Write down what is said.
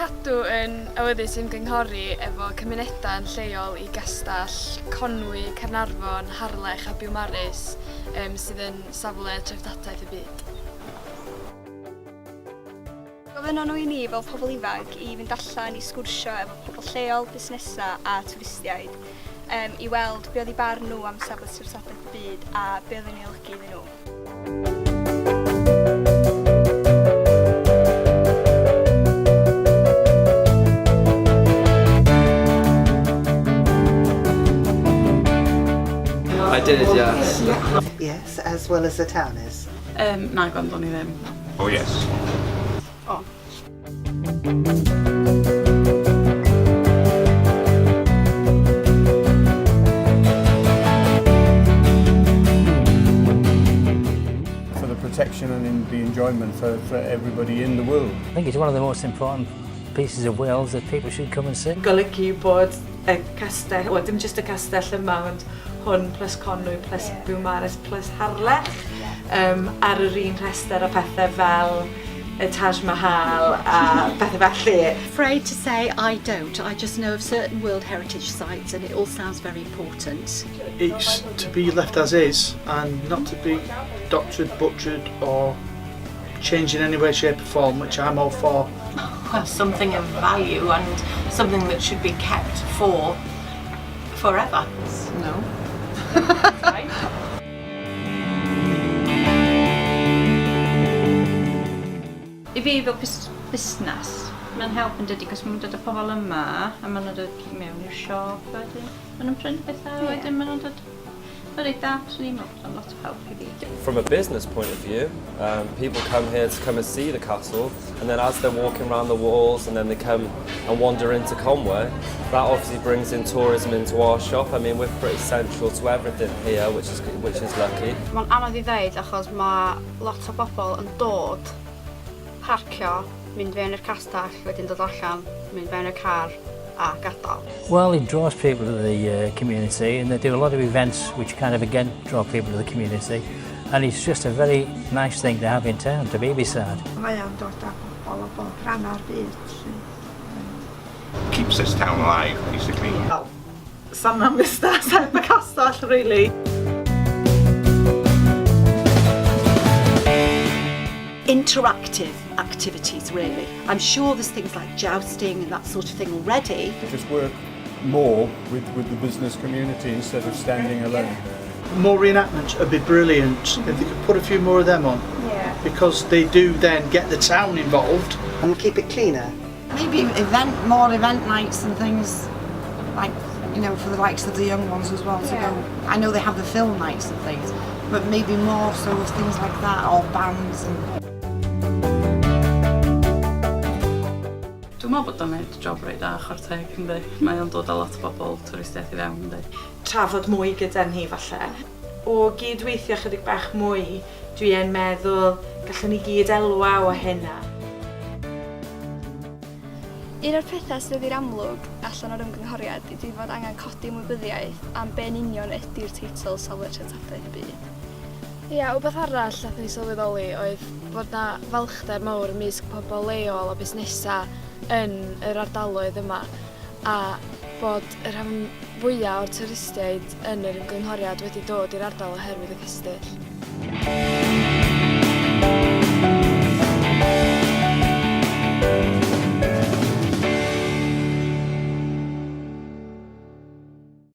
cadw yn awyddus ymgynghori efo cymunedau'n lleol I gastell Conwy, Caernarfon, Harlech a Biwmaris sydd yn safle Treftadaeth y Byd. Gofynnon nhw I ni fel pobl ifanc I fynd allan I sgwrsio efo pobl lleol, busnesau a twristiaid I weld be oedd I barn nhw am safle Treftadaeth y Byd a be oedd yn ei olygu iddyn nhw. I did, yes. Yes, as well as the town is. Na, gwandwn I ddim. Oh, yes. O. For the protection and the enjoyment for everybody in the world. I think it's one of the most important pieces of Wales that people should come and see. Golygu bod y castell, wel dim jyst y castell yma, ond hwn plus Conwy plus Biwmaris plus Harlech ar yr un rhestr o pethau fel y Taj Mahal a pethau felly. Afraid to say I don't. I just know of certain World Heritage sites and it all sounds very important. It's to be left as is and not to be doctored, butchered or changed in any way, shape or form, which I'm all for. Well, something of value and something that should be kept for forever. No. I fi fel busnes, mae'n help yn dydi, cos mae'n dod o pobl yma, a maen nhw'n dod mewn i'r siop wedyn. Maen nhw'n prynu bethau wedyn, maen nhw'n dod very da, so ni'n meddwl bod lot of help I fi. From a business point of view, people come here to come and see the castle, and then as they're walking around the walls and then they come and wander into Conwy, that obviously brings in tourism into our shop. I mean, we're pretty central to everything here, which is lucky. Mae'n anodd I ddeud achos mae lot o bobl yn dod, parcio, mynd fewn i'r castell, wedyn dod allan, mynd fewn i'r car a gadael. Well, it draws people to the community and they do a lot of events which kind of again draw people to the community and it's just a very nice thing to have in town, to be beside. Mae o'n dod â pobl o bob rhan o'r byd. Keeps this town alive, basically. Well, some am busnes heb y castell, really. Interactive activities, really. I'm sure there's things like jousting and that sort of thing already. Just work more with the business community instead of standing alone. More reenactments would be brilliant if they could put a few more of them on. Yeah. Because they do then get the town involved. And keep it cleaner. Maybe more event nights and things, like, you know, for the likes of the young ones as well to go. I know they have the film nights and things, but maybe more so of things like that, or bands and... Dwi'n meddwl bod o'n neud job reit da chwarae yndi. Mae o'n dod â lot o bobl twristiaeth I fewn yndi. Trafod mwy gyda ni falle. O gydweithio chydig bach mwy, dwi yn meddwl gallwn ni gyd elwa o hynna. Un o'r pethau sydd i'r amlwg allan o'r ymgynghoriad ydy fod angen codi ymwybyddiaeth am be'n union ydy'r teitl Safle Treftadaeth y Byd. Ia, wbeth arall nath ni sylweddoli oedd bod na falchder mawr ymysg pobl leol a busnesau yn yr ardaloedd yma a bod y rhan fwyaf o'r twristiaid yn yr ymgynghoriad wedi dod i'r ardal oherwydd y castell.